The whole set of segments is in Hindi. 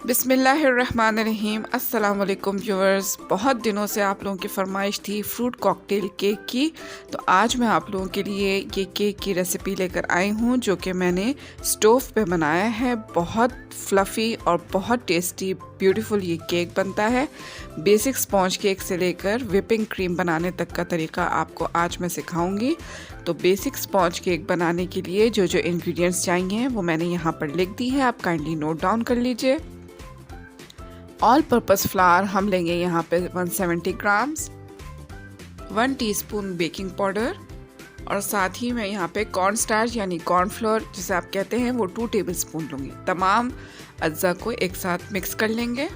बिस्मिल्लाहिर्रहमानिर्रहीम। अस्सलाम वालेकुम व्यूअर्स। बहुत दिनों से आप लोगों की फरमाइश थी फ्रूट कॉकटेल केक की, तो आज मैं आप लोगों के लिए ये केक की रेसिपी लेकर आई हूँ जो कि मैंने स्टोव पे बनाया है। बहुत फ्लफ़ी और बहुत टेस्टी ब्यूटीफुल ये केक बनता है। बेसिक स्पॉन्ज केक से लेकर विपिंग क्रीम बनाने तक का तरीका आपको आज मैं सिखाऊंगी। तो बेसिक स्पॉन्ज केक बनाने के लिए जो जो इंग्रेडिएंट्स चाहिए वो मैंने यहाँ पर लिख दी है, आप काइंडली नोट डाउन कर लीजिए। ऑल पर्पस फ्लावर हम लेंगे यहाँ पे 170 ग्राम्स, 1 टीस्पून बेकिंग पाउडर और साथ ही मैं यहाँ पे कॉर्न स्टार्च यानी कॉर्नफ्लोर जिसे आप कहते हैं वो 2 टेबलस्पून लूँगी। तमाम अज्जा को एक साथ मिक्स कर लेंगे।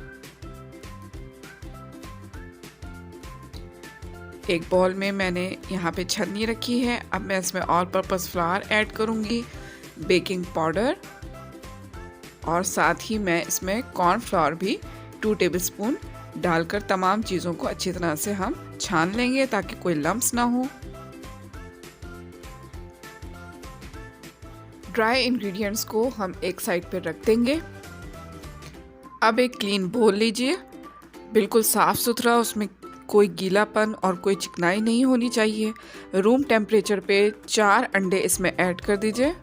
एक बाउल में मैंने यहाँ पे छन्नी रखी है। अब मैं इसमें ऑल पर्पस फ्लावर ऐड करूँगी, बेकिंग पाउडर और साथ ही मैं इसमें कॉर्नफ्लोर भी 2 टेबलस्पून डालकर तमाम चीज़ों को अच्छी तरह से हम छान लेंगे ताकि कोई लम्स ना हो। ड्राई इंग्रेडिएंट्स को हम एक साइड पर रख देंगे। अब एक क्लीन बोल लीजिए, बिल्कुल साफ़ सुथरा, उसमें कोई गीलापन और कोई चिकनाई नहीं होनी चाहिए। रूम टेम्परेचर पे 4 अंडे इसमें ऐड कर दीजिए।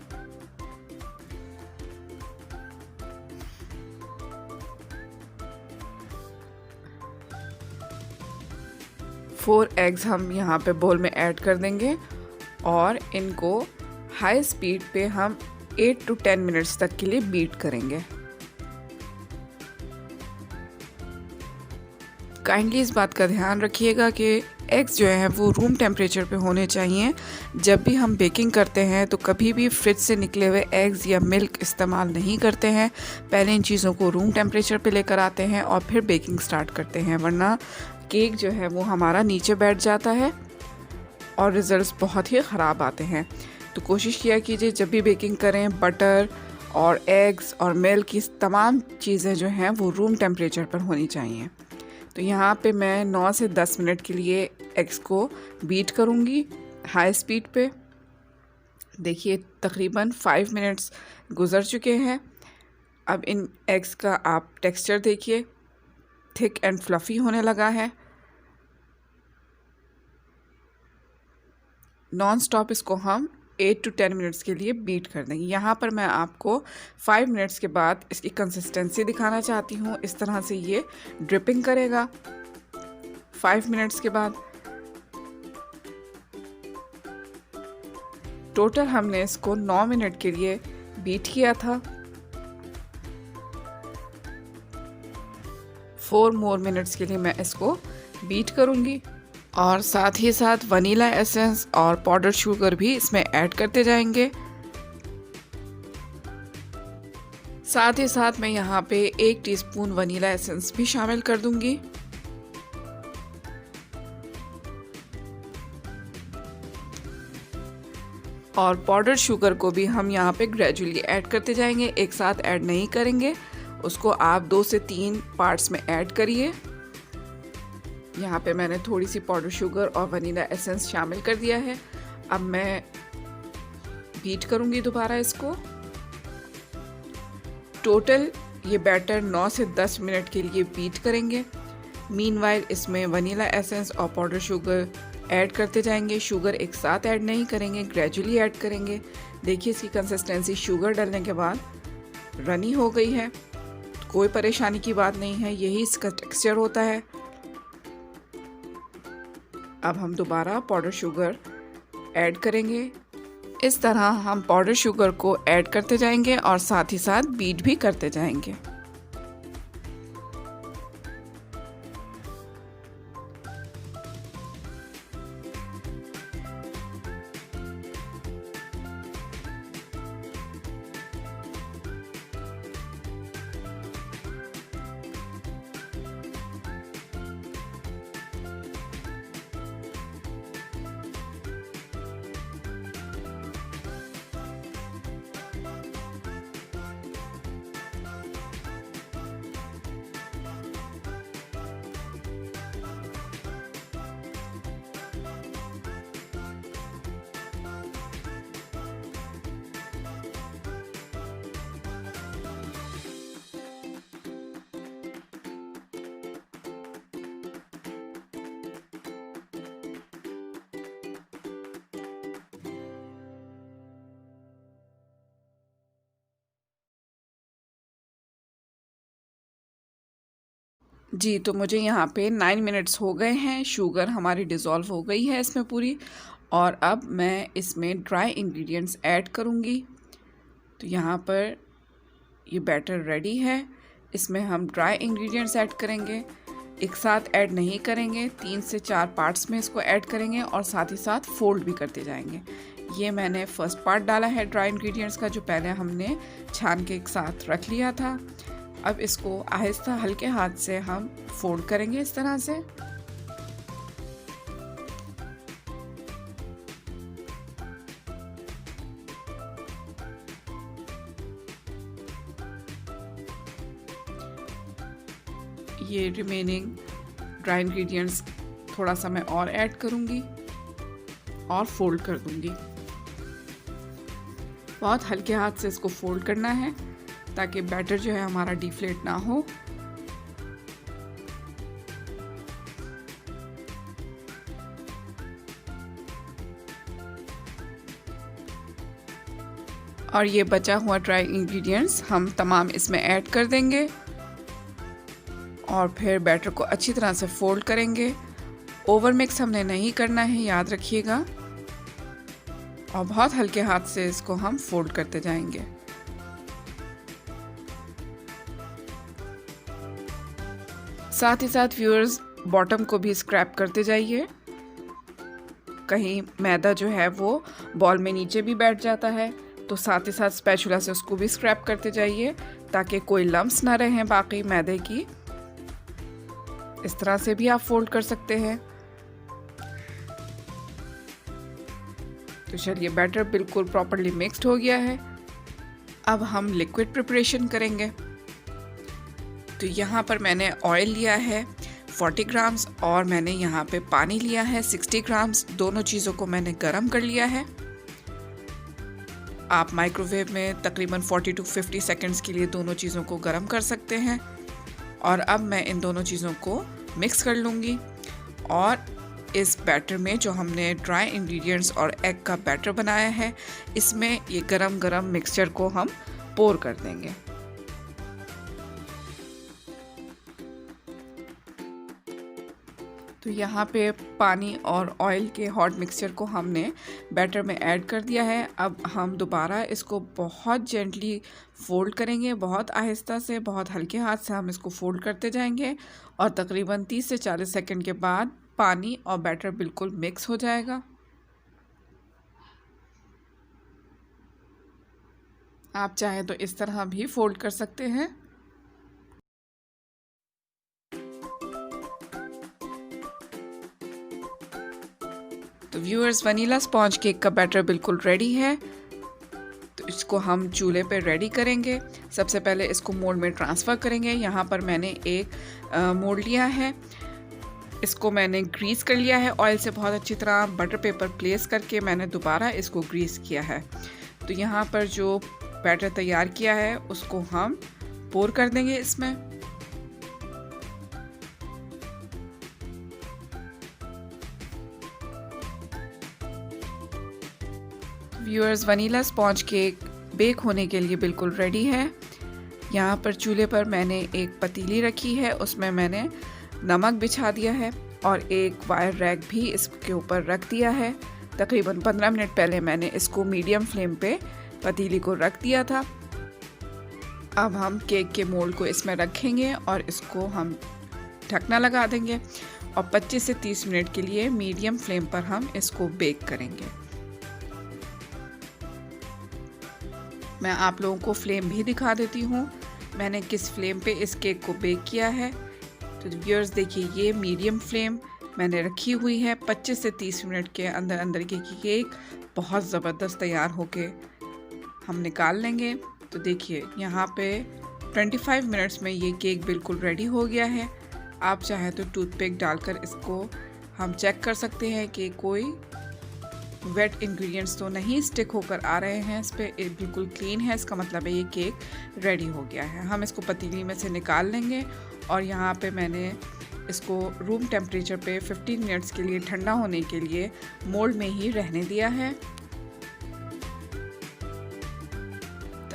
फोर एग्स हम यहाँ पे बोल में ऐड कर देंगे और इनको हाई स्पीड पे हम 8 to 10 मिनट्स तक के लिए बीट करेंगे। काइंडली इस बात का ध्यान रखिएगा कि एग्स जो हैं वो रूम टेम्परेचर पे होने चाहिए। जब भी हम बेकिंग करते हैं तो कभी भी फ्रिज से निकले हुए एग्स या मिल्क इस्तेमाल नहीं करते हैं। पहले इन चीज़ों को रूम टेम्परेचर पे लेकर आते हैं और फिर बेकिंग स्टार्ट करते हैं, वरना केक जो है वो हमारा नीचे बैठ जाता है और रिज़ल्ट्स बहुत ही ख़राब आते हैं। तो कोशिश किया कीजिए जब भी बेकिंग करें बटर और एग्स और मिल्क की तमाम चीज़ें जो हैं वो रूम टेम्परेचर पर होनी चाहिए। तो यहाँ पे मैं 9 से 10 मिनट के लिए एग्स को बीट करूँगी हाई स्पीड पे। देखिए तकरीबन 5 मिनट्स गुज़र चुके हैं। अब इन एग्स का आप टेक्सचर देखिए, थिक एंड फ्लफ़ी होने लगा है। नॉन स्टॉप इसको हम 8 to 10 मिनट्स के लिए बीट कर देंगे। यहाँ पर मैं आपको 5 मिनट्स के बाद इसकी कंसिस्टेंसी दिखाना चाहती हूँ। इस तरह से ये ड्रिपिंग करेगा 5 मिनट्स के बाद। टोटल हमने इसको 9 मिनट के लिए बीट किया था। 4 मोर मिनट्स के लिए मैं इसको बीट करूँगी और साथ ही साथ वनीला एसेंस और पाउडर शुगर भी इसमें ऐड करते जाएंगे। साथ ही साथ मैं यहाँ पे 1 टीस्पून वनीला एसेंस भी शामिल कर दूंगी। और पाउडर शुगर को भी हम यहाँ पे ग्रेजुअली ऐड करते जाएंगे, एक साथ ऐड नहीं करेंगे। उसको आप 2 से 3 पार्ट्स में ऐड करिए। यहाँ पे मैंने थोड़ी सी पाउडर शुगर और वनीला एसेंस शामिल कर दिया है। अब मैं बीट करूँगी दोबारा इसको। टोटल ये बैटर 9 से 10 मिनट के लिए बीट करेंगे। मीनवाइल इसमें वनीला एसेंस और पाउडर शुगर ऐड करते जाएंगे। शुगर एक साथ ऐड नहीं करेंगे, ग्रेजुअली ऐड करेंगे। देखिए इसकी कंसिस्टेंसी शुगर डालने के बाद रनी हो गई है। कोई परेशानी की बात नहीं है, यही इसका टेक्सचर होता है। अब हम दोबारा पाउडर शुगर ऐड करेंगे। इस तरह हम पाउडर शुगर को ऐड करते जाएंगे और साथ ही साथ बीट भी करते जाएंगे। जी, तो मुझे यहाँ पे 9 मिनट्स हो गए हैं, शुगर हमारी डिज़ोल्व हो गई है इसमें पूरी। और अब मैं इसमें ड्राई इंग्रेडिएंट्स ऐड करूँगी। तो यहाँ पर ये बैटर रेडी है। इसमें हम ड्राई इंग्रेडिएंट्स ऐड करेंगे, एक साथ ऐड नहीं करेंगे, 3 से 4 पार्ट्स में इसको ऐड करेंगे और साथ ही साथ फोल्ड भी करते जाएंगे। ये मैंने फर्स्ट पार्ट डाला है ड्राई इंग्रेडिएंट्स का, जो पहले हमने छान के एक साथ रख लिया था। अब इसको आहिस्ता हल्के हाथ से हम फोल्ड करेंगे इस तरह से। ये रिमेनिंग ड्राई इंग्रेडिएंट्स थोड़ा सा मैं और ऐड करूँगी और फोल्ड कर दूँगी। बहुत हल्के हाथ से इसको फोल्ड करना है ताकि बैटर जो है हमारा डिफ्लेट ना हो। और ये बचा हुआ ड्राई इंग्रेडिएंट्स हम तमाम इसमें ऐड कर देंगे और फिर बैटर को अच्छी तरह से फोल्ड करेंगे। ओवर मिक्स हमने नहीं करना है, याद रखिएगा। और बहुत हल्के हाथ से इसको हम फोल्ड करते जाएंगे। साथ ही साथ व्यूअर्स, बॉटम को भी स्क्रैप करते जाइए। कहीं मैदा जो है वो बॉल में नीचे भी बैठ जाता है, तो साथ ही साथ स्पैचुला से उसको भी स्क्रैप करते जाइए ताकि कोई लम्प्स ना रहे बाकी मैदे की। इस तरह से भी आप फोल्ड कर सकते हैं। तो चलिए, बैटर बिल्कुल प्रॉपर्ली मिक्स्ड हो गया है। अब हम लिक्विड प्रिपरेशन करेंगे। तो यहाँ पर मैंने ऑयल लिया है 40 ग्राम्स और मैंने यहाँ पे पानी लिया है 60 ग्राम्स। दोनों चीज़ों को मैंने गरम कर लिया है। आप माइक्रोवेव में तकरीबन 40 to 50 सेकंड्स के लिए दोनों चीज़ों को गरम कर सकते हैं। और अब मैं इन दोनों चीज़ों को मिक्स कर लूँगी और इस बैटर में जो हमने ड्राई इंग्रेडिएंट्स और एग का बैटर बनाया है, इसमें ये गरम गरम मिक्सचर को हम पोर कर देंगे। तो यहाँ पे पानी और ऑयल के हॉट मिक्सचर को हमने बैटर में ऐड कर दिया है। अब हम दोबारा इसको बहुत जेंटली फोल्ड करेंगे, बहुत आहिस्ता से, बहुत हल्के हाथ से हम इसको फोल्ड करते जाएंगे और तकरीबन 30 से 40 सेकंड के बाद पानी और बैटर बिल्कुल मिक्स हो जाएगा। आप चाहें तो इस तरह भी फोल्ड कर सकते हैं। तो व्यूअर्स, वनीला स्पॉन्ज केक का बैटर बिल्कुल रेडी है। तो इसको हम चूल्हे पे रेडी करेंगे। सबसे पहले इसको मोल्ड में ट्रांसफ़र करेंगे। यहाँ पर मैंने एक मोल्ड लिया है, इसको मैंने ग्रीस कर लिया है ऑयल से बहुत अच्छी तरह। बटर पेपर प्लेस करके मैंने दोबारा इसको ग्रीस किया है। तो यहाँ पर जो बैटर तैयार किया है उसको हम पोर कर देंगे इसमें। Viewers, vanilla sponge cake bake होने के लिए बिल्कुल रेडी है। यहाँ पर चूल्हे पर मैंने एक पतीली रखी है, उसमें मैंने नमक बिछा दिया है और एक वायर रैक भी इसके ऊपर रख दिया है। तकरीबन 15 मिनट पहले मैंने इसको मीडियम फ्लेम पे पतीली को रख दिया था। अब हम केक के मोल्ड को इसमें रखेंगे और इसको हम ढकना लगा देंगे और 25 से 30 मिनट के लिए मीडियम फ्लेम पर हम इसको बेक करेंगे। मैं आप लोगों को फ्लेम भी दिखा देती हूँ, मैंने किस फ्लेम पे इस केक को बेक किया है। तो व्यूअर्स देखिए, ये मीडियम फ्लेम मैंने रखी हुई है। 25 से 30 मिनट के अंदर अंदर के केक बहुत ज़बरदस्त तैयार होके हम निकाल लेंगे। तो देखिए, यहाँ पे 25 मिनट्स में ये केक बिल्कुल रेडी हो गया है। आप चाहें तो टूथपिक डालकर इसको हम चेक कर सकते हैं कि कोई वेट इंग्रेडिएंट्स तो नहीं स्टिक होकर आ रहे हैं इस पे। बिल्कुल क्लीन है, इसका मतलब है ये केक रेडी हो गया है। हम इसको पतीली में से निकाल लेंगे और यहाँ पे मैंने इसको रूम टेम्परेचर पे 15 मिनट्स के लिए ठंडा होने के लिए मोल्ड में ही रहने दिया है।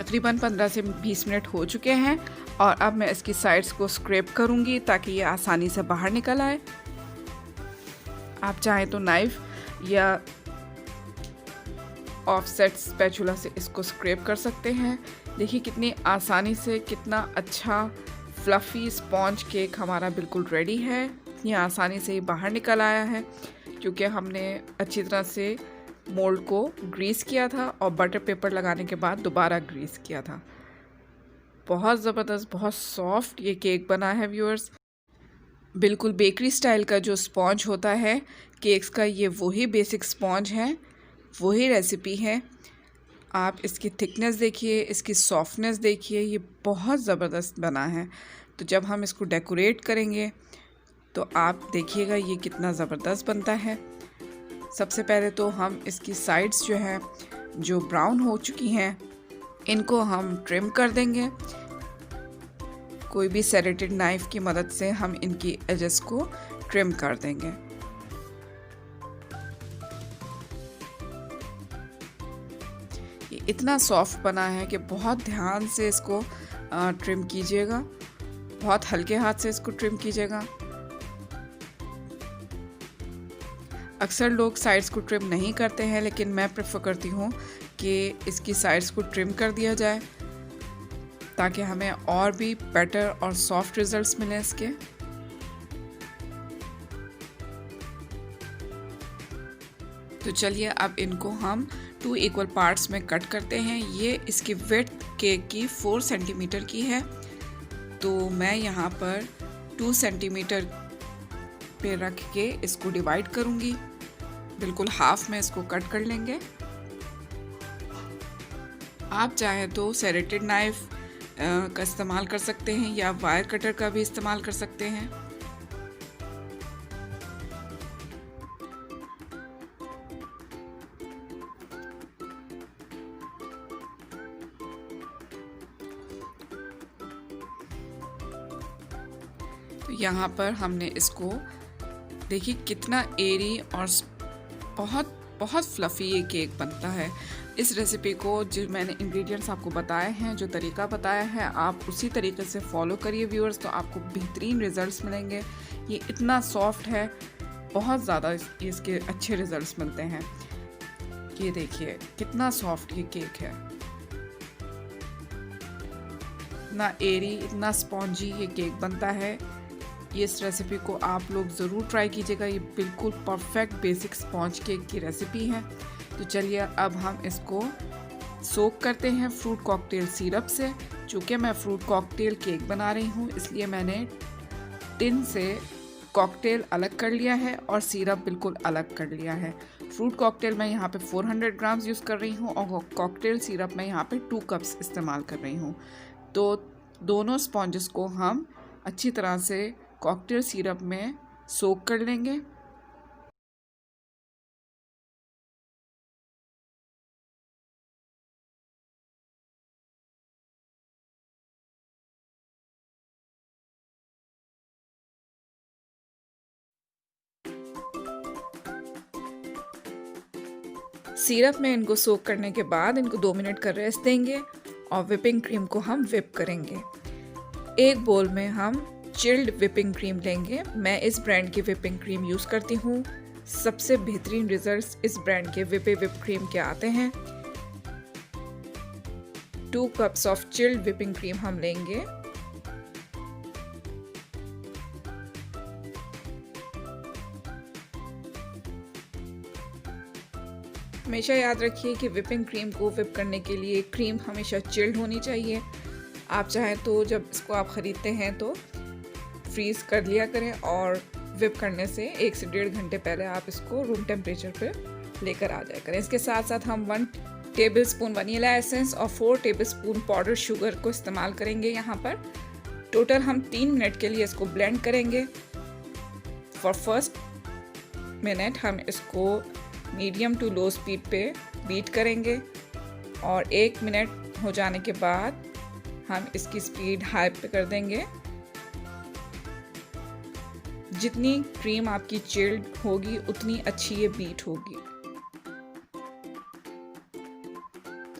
तकरीबन 15 से 20 मिनट हो चुके हैं और अब मैं इसकी साइड्स को स्क्रैप करूंगी ताकि ये आसानी से बाहर निकल आए। आप चाहें तो नाइफ या ऑफसेट स्पैचुला से इसको स्क्रैप कर सकते हैं। देखिए कितनी आसानी से, कितना अच्छा फ्लफ़ी स्पॉन्ज केक हमारा बिल्कुल रेडी है। इतनी आसानी से ये बाहर निकल आया है क्योंकि हमने अच्छी तरह से मोल्ड को ग्रीस किया था और बटर पेपर लगाने के बाद दोबारा ग्रीस किया था। बहुत ज़बरदस्त, बहुत सॉफ्ट ये केक बना है व्यूअर्स। बिल्कुल बेकरी स्टाइल का जो स्पॉन्ज होता है केक्स का, ये वही बेसिक स्पॉन्ज है, वही रेसिपी है। आप इसकी थिकनेस देखिए, इसकी सॉफ्टनेस देखिए, ये बहुत ज़बरदस्त बना है। तो जब हम इसको डेकोरेट करेंगे तो आप देखिएगा ये कितना ज़बरदस्त बनता है। सबसे पहले तो हम इसकी साइड्स जो है, जो ब्राउन हो चुकी हैं, इनको हम ट्रिम कर देंगे। कोई भी सेरेटेड नाइफ़ की मदद से हम इनकी एजेस को ट्रिम कर देंगे। ये इतना सॉफ्ट बना है कि बहुत ध्यान से इसको ट्रिम कीजिएगा, बहुत हल्के हाथ से इसको ट्रिम कीजिएगा। अक्सर लोग साइड्स को ट्रिम नहीं करते हैं, लेकिन मैं प्रेफर करती हूँ कि इसकी साइड्स को ट्रिम कर दिया जाए ताकि हमें और भी बेटर और सॉफ्ट रिजल्ट्स मिलें इसके। तो चलिए अब इनको हम 2 इक्वल पार्ट्स में कट करते हैं। ये इसकी विड्थ केक की 4 सेंटीमीटर की है, तो मैं यहाँ पर 2 सेंटीमीटर पे रख के इसको डिवाइड करूँगी। बिल्कुल हाफ में इसको कट कर लेंगे। आप चाहे तो सेरेटेड नाइफ का इस्तेमाल कर सकते हैं या वायर कटर का भी इस्तेमाल कर सकते हैं। तो यहाँ पर हमने इसको, देखिए कितना एरी और बहुत बहुत फ्लफ़ी ये केक बनता है। इस रेसिपी को जो मैंने इंग्रेडिएंट्स आपको बताए हैं, जो तरीका बताया है, आप उसी तरीके से फॉलो करिए व्यूअर्स, तो आपको बेहतरीन रिज़ल्ट्स मिलेंगे। ये इतना सॉफ्ट है, बहुत ज़्यादा इसके अच्छे रिज़ल्ट्स मिलते हैं। ये देखिए कितना सॉफ्ट ये केक है, इतना एरी, इतना स्पॉन्जी ये केक बनता है। ये इस रेसिपी को आप लोग ज़रूर ट्राई कीजिएगा। ये बिल्कुल परफेक्ट बेसिक स्पॉन्ज केक की रेसिपी है। तो चलिए अब हम इसको सोक करते हैं फ्रूट कॉकटेल सिरप से। चूँकि मैं फ्रूट कॉकटेल केक बना रही हूँ, इसलिए मैंने टिन से कॉकटेल अलग कर लिया है और सिरप बिल्कुल अलग कर लिया है। फ्रूट कॉकटेल मैं यहाँ पे 400 ग्राम्स यूज़ कर रही हूँ और कॉकटेल सिरप मैं यहाँ पे 2 कप्स इस्तेमाल कर रही हूँ। तो दोनों स्पॉन्जेस को हम अच्छी तरह से कॉकटेल सिरप में सोक कर लेंगे। सिरप में इनको सोक करने के बाद इनको 2 मिनट का रेस्ट देंगे और विपिंग क्रीम को हम विप करेंगे। एक बोल में हम चिल्ड विपिंग क्रीम लेंगे। मैं इस ब्रांड की विपिंग क्रीम यूज़ करती हूँ। सबसे बेहतरीन रिजल्ट्स इस ब्रांड के विप क्रीम के आते हैं। 2 cups of chilled whipping cream हम लेंगे। हमेशा याद रखिए कि विपिंग क्रीम को विप करने के लिए क्रीम हमेशा चिल्ड होनी चाहिए। आप चाहें तो जब इसको आप ख़रीदते हैं तो फ्रीज़ कर लिया करें और विप करने से 1 से 1.5 घंटे पहले आप इसको रूम टेम्परेचर पे लेकर आ जाया करें। इसके साथ साथ हम 1 टेबलस्पून वनीला एसेंस और 4 टेबलस्पून पाउडर शुगर को इस्तेमाल करेंगे। यहाँ पर टोटल हम 3 मिनट के लिए इसको ब्लेंड करेंगे। फॉर फर्स्ट मिनट हम इसको मीडियम टू लो स्पीड पे बीट करेंगे और 1 मिनट हो जाने के बाद हम इसकी स्पीड हाई पे कर देंगे। जितनी क्रीम आपकी चिल्ड होगी उतनी अच्छी ये बीट होगी।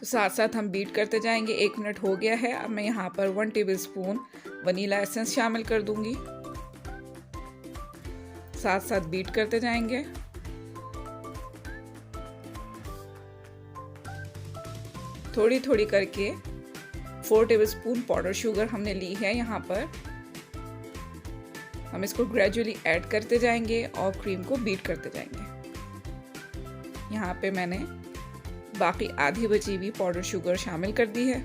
तो साथ साथ हम बीट करते जाएंगे। 1 मिनट हो गया है। अब मैं यहाँ पर 1 टेबलस्पून वनीला एसेंस शामिल कर दूंगी। साथ साथ बीट करते जाएंगे। थोड़ी थोड़ी करके 4 टेबलस्पून पाउडर शुगर हमने ली है। यहाँ पर हम इसको ग्रेजुअली ऐड करते जाएंगे और क्रीम को बीट करते जाएंगे। यहाँ पे मैंने बाकी आधी बची हुई पाउडर शुगर शामिल कर दी है।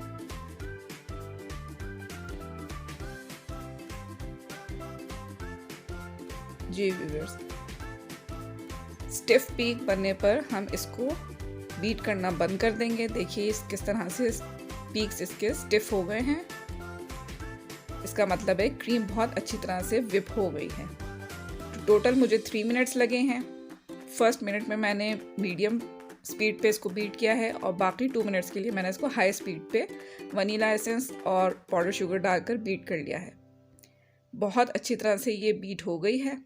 जी व्यूअर्स, स्टिफ पीक बनने पर हम इसको बीट करना बंद कर देंगे। देखिए किस तरह से पीक्स इसके स्टिफ हो गए हैं। इसका मतलब है क्रीम बहुत अच्छी तरह से विप हो गई है। टोटल मुझे 3 मिनट्स लगे हैं। फर्स्ट मिनट में मैंने मीडियम स्पीड पे इसको बीट किया है और बाकी 2 मिनट्स के लिए मैंने इसको हाई स्पीड पे वनीला एसेंस और पाउडर शुगर डालकर बीट कर लिया है। बहुत अच्छी तरह से ये बीट हो गई है।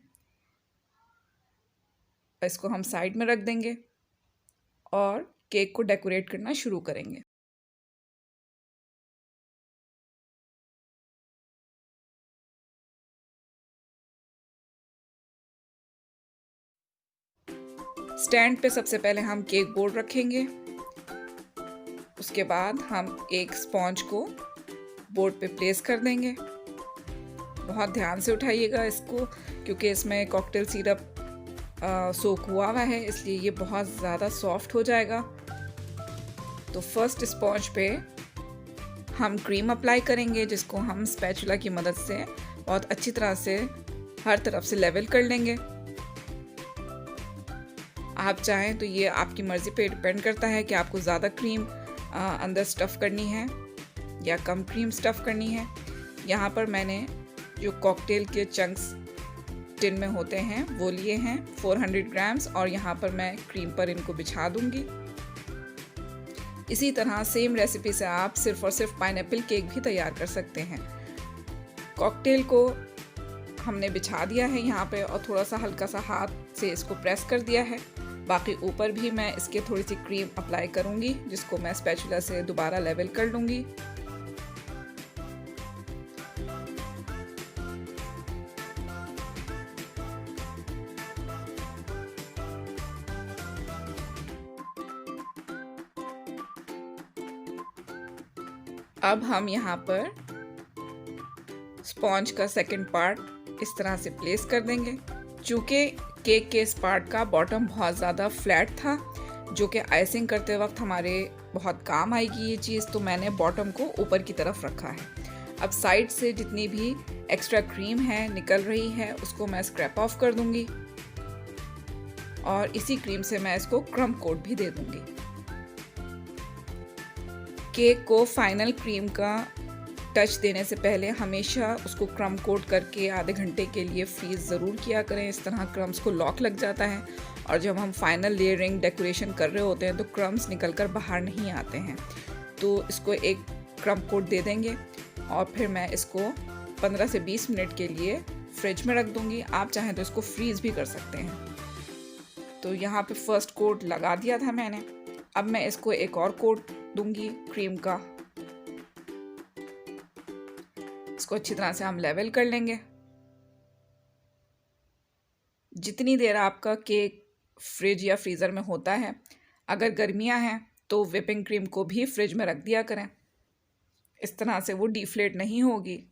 इसको हम साइड में रख देंगे और केक को डेकोरेट करना शुरू करेंगे। स्टैंड पे सबसे पहले हम केक बोर्ड रखेंगे। उसके बाद हम एक स्पॉन्ज को बोर्ड पे प्लेस कर देंगे। बहुत ध्यान से उठाइएगा इसको, क्योंकि इसमें कॉकटेल सिरप सोक हुआ है, इसलिए ये बहुत ज़्यादा सॉफ्ट हो जाएगा। तो फर्स्ट स्पॉन्ज पे हम क्रीम अप्लाई करेंगे, जिसको हम स्पैचुला की मदद से बहुत अच्छी तरह से हर तरफ से लेवल कर लेंगे। आप चाहें तो ये आपकी मर्ज़ी पे डिपेंड करता है कि आपको ज़्यादा क्रीम अंदर स्टफ़ करनी है या कम क्रीम स्टफ़ करनी है। यहाँ पर मैंने जो कॉकटेल के चंक्स टिन में होते हैं वो लिए हैं 400 ग्राम्स, और यहाँ पर मैं क्रीम पर इनको बिछा दूंगी। इसी तरह सेम रेसिपी से आप सिर्फ और सिर्फ पाइनएप्पल केक भी तैयार कर सकते हैं। कॉकटेल को हमने बिछा दिया है यहाँ पे और थोड़ा सा हल्का सा हाथ से इसको प्रेस कर दिया है। बाकी ऊपर भी मैं इसके थोड़ी सी क्रीम अप्लाई करूँगी, जिसको मैं स्पैचुला से दोबारा लेवल कर लूँगी। अब हम यहाँ पर स्पॉन्ज का सेकंड पार्ट इस तरह से प्लेस कर देंगे। चूँकि केक के इस पार्ट का बॉटम बहुत ज़्यादा फ्लैट था, जो कि आइसिंग करते वक्त हमारे बहुत काम आएगी ये चीज़, तो मैंने बॉटम को ऊपर की तरफ रखा है। अब साइड से जितनी भी एक्स्ट्रा क्रीम है निकल रही है, उसको मैं स्क्रैप ऑफ कर दूंगी और इसी क्रीम से मैं इसको क्रम्ब कोट भी दे दूंगी। केक को फाइनल क्रीम का टच देने से पहले हमेशा उसको क्रम्ब कोट करके आधे घंटे के लिए फ्रीज ज़रूर किया करें। इस तरह क्रम्स को लॉक लग जाता है और जब हम फाइनल लेयरिंग डेकोरेशन कर रहे होते हैं तो क्रम्स निकलकर बाहर नहीं आते हैं। तो इसको एक क्रम्ब कोट दे देंगे और फिर मैं इसको 15 से 20 मिनट के लिए फ्रिज में रख दूँगी। आप चाहें तो इसको फ्रीज़ भी कर सकते हैं। तो यहाँ पे फर्स्ट कोट लगा दिया था मैंने। अब मैं इसको एक और कोट दूंगी क्रीम का। इसको अच्छी तरह से हम लेवल कर लेंगे। जितनी देर आपका केक फ्रिज या फ्रीज़र में होता है, अगर गर्मियां हैं तो व्हिपिंग क्रीम को भी फ्रिज में रख दिया करें। इस तरह से वो डिफ्लेट नहीं होगी।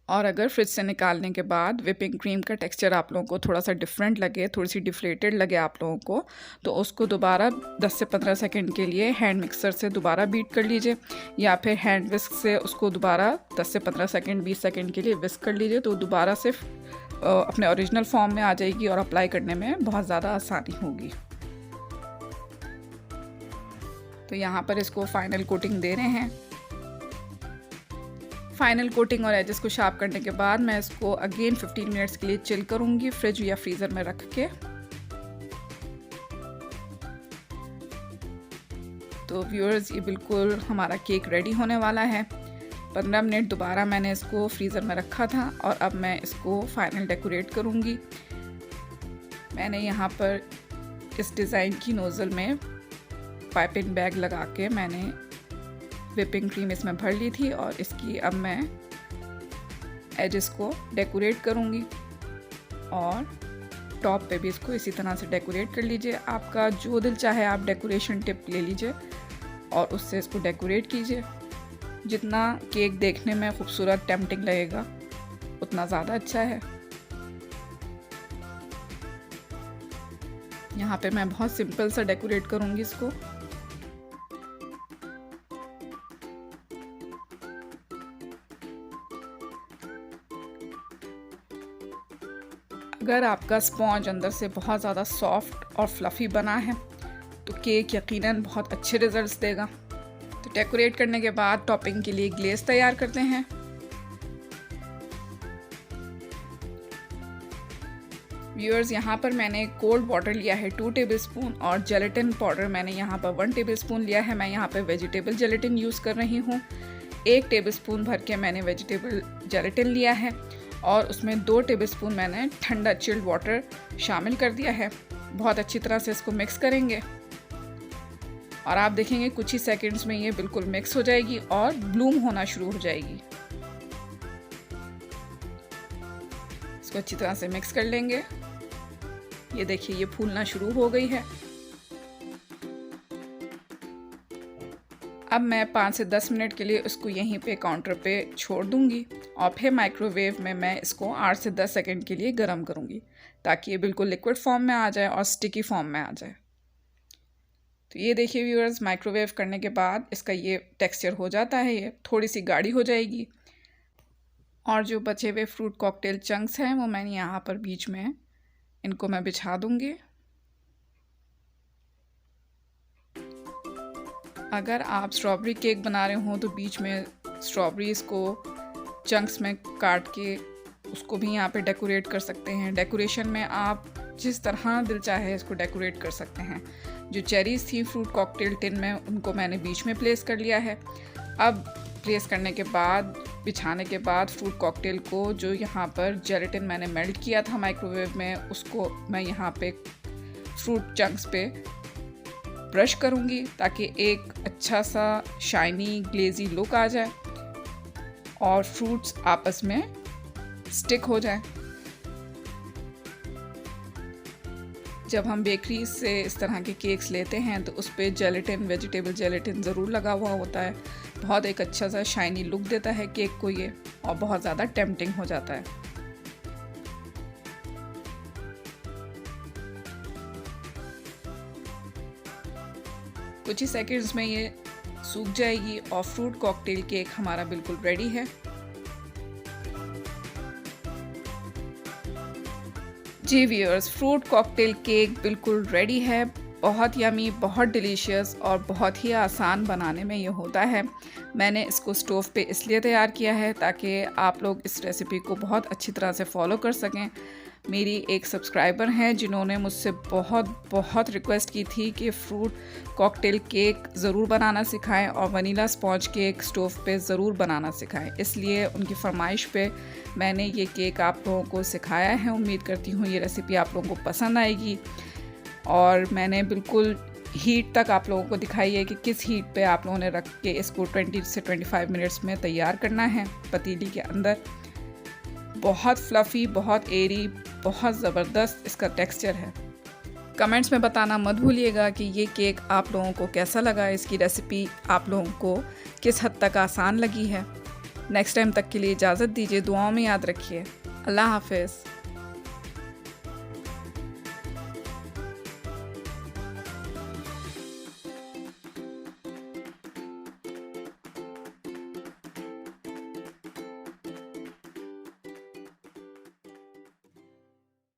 और अगर फ्रिज से निकालने के बाद व्हिपिंग क्रीम का टेक्सचर आप लोगों को थोड़ा सा डिफरेंट लगे, थोड़ी सी डिफ्लेटेड लगे आप लोगों को, तो उसको दोबारा 10 से 15 सेकंड के लिए हैंड मिक्सर से दोबारा बीट कर लीजिए, या फिर हैंड विस्क से उसको दोबारा 10 से 15 सेकंड 20 सेकंड के लिए विस्क कर लीजिए। तो दोबारा से अपने ओरिजिनल फॉर्म में आ जाएगी और अप्लाई करने में बहुत ज़्यादा आसानी होगी। तो यहाँ पर इसको फाइनल कोटिंग दे रहे हैं। फाइनल कोटिंग और एजेस को शार्प करने के बाद मैं इसको अगेन 15 मिनट्स के लिए चिल करूँगी फ्रिज या फ्रीज़र में रख के। तो व्यूअर्स, ये बिल्कुल हमारा केक रेडी होने वाला है। 15 मिनट दोबारा मैंने इसको फ्रीज़र में रखा था और अब मैं इसको फाइनल डेकोरेट करूँगी। मैंने यहाँ पर इस डिज़ाइन की नोज़ल में पाइपिंग बैग लगा के मैंने व्हिपिंग क्रीम इसमें भर ली थी और इसकी अब मैं एजेस को डेकोरेट करूँगी और टॉप पे भी इसको इसी तरह से डेकोरेट कर लीजिए। आपका जो दिल चाहे आप डेकोरेशन टिप ले लीजिए और उससे इसको डेकोरेट कीजिए। जितना केक देखने में खूबसूरत टेम्पटिंग लगेगा उतना ज़्यादा अच्छा है। यहाँ पे मैं बहुत सिंपल सा डेकोरेट करूँगी इसको। अगर आपका स्पॉन्ज अंदर से बहुत ज़्यादा सॉफ्ट और फ्लफ़ी बना है तो केक यकीनन बहुत अच्छे रिजल्ट्स देगा। तो डेकोरेट करने के बाद टॉपिंग के लिए ग्लेज़ तैयार करते हैं। व्यूअर्स, यहाँ पर मैंने कोल्ड वाटर लिया है 2 टेबलस्पून और जेलेटिन पाउडर मैंने यहाँ पर 1 टेबलस्पून लिया है। मैं यहाँ पर वेजिटेबल जेलेटिन यूज़ कर रही हूँ। 1 टेबलस्पून भर के मैंने वेजिटेबल जेलेटिन लिया है और उसमें 2 टेबलस्पून मैंने ठंडा चिल्ड वाटर शामिल कर दिया है। बहुत अच्छी तरह से इसको मिक्स करेंगे और आप देखेंगे कुछ ही सेकंड्स में ये बिल्कुल मिक्स हो जाएगी और ब्लूम होना शुरू हो जाएगी। इसको अच्छी तरह से मिक्स कर लेंगे। ये देखिए ये फूलना शुरू हो गई है। अब मैं 5 से 10 मिनट के लिए इसको यहीं पे काउंटर पे छोड़ दूंगी और फिर माइक्रोवेव में मैं इसको 8 से 10 सेकंड के लिए गर्म करूंगी ताकि ये बिल्कुल लिक्विड फॉर्म में आ जाए और स्टिकी फॉर्म में आ जाए। तो ये देखिए व्यूअर्स, माइक्रोवेव करने के बाद इसका ये टेक्सचर हो जाता है, ये थोड़ी सी गाढ़ी हो जाएगी। और जो बचे हुए फ्रूट कॉकटेल चंक्स हैं वो मैंने यहाँ पर बीच में इनको मैं बिछा दूंगी। अगर आप स्ट्रॉबेरी केक बना रहे हो तो बीच में स्ट्रॉबेरीज़ को चंक्स में काट के उसको भी यहाँ पे डेकोरेट कर सकते हैं। डेकोरेशन में आप जिस तरह दिल चाहे इसको डेकोरेट कर सकते हैं। जो चेरीज़ थी फ्रूट कॉकटेल टिन में उनको मैंने बीच में प्लेस कर लिया है। अब प्लेस करने के बाद बिछाने के बाद फ्रूट कॉकटेल को जो यहाँ पर जेलेटिन मैंने मेल्ट किया था माइक्रोवेव में उसको मैं यहाँ पे फ्रूट चंक्स पे ब्रश करूँगी ताकि एक अच्छा सा शाइनी ग्लेजी लुक आ जाए और फ्रूट्स आपस में स्टिक हो जाए। जब हम बेकरी से इस तरह के केक्स लेते हैं तो उस पर जेलेटिन, वेजिटेबल जेलेटिन ज़रूर लगा हुआ होता है। बहुत एक अच्छा सा शाइनी लुक देता है केक को ये और बहुत ज़्यादा टेम्पटिंग हो जाता है। कुछ ही सेकंड्स में ये सूख जाएगी और फ्रूट कॉकटेल केक हमारा बिल्कुल रेडी है। जी व्यूअर्स, फ्रूट कॉकटेल केक बिल्कुल रेडी है। बहुत यमी, बहुत डिलीशियस और बहुत ही आसान बनाने में ये होता है। मैंने इसको स्टोव पे इसलिए तैयार किया है ताकि आप लोग इस रेसिपी को बहुत अच्छी तरह से फॉलो कर सकें। मेरी एक सब्सक्राइबर हैं जिन्होंने मुझसे बहुत रिक्वेस्ट की थी कि फ्रूट कॉकटेल केक ज़रूर बनाना सिखाएं और वनीला स्पॉन्ज केक स्टोव पे ज़रूर बनाना सिखाएं। इसलिए उनकी फरमाइश पे मैंने ये केक आप लोगों को सिखाया है। उम्मीद करती हूँ ये रेसिपी आप लोगों को पसंद आएगी और मैंने बिल्कुल हीट तक आप लोगों को दिखाई है कि किस हीट पे आप लोगों ने रख के इसको 20 से 25 मिनट्स में तैयार करना है पतीली के अंदर। बहुत फ्लफ़ी, बहुत एरी, बहुत ज़बरदस्त इसका टेक्सचर है। कमेंट्स में बताना मत भूलिएगा कि ये केक आप लोगों को कैसा लगा, इसकी रेसिपी आप लोगों को किस हद तक आसान लगी है। नेक्स्ट टाइम तक के लिए इजाज़त दीजिए, दुआओं में याद रखिए। अल्लाह हाफ़िज़।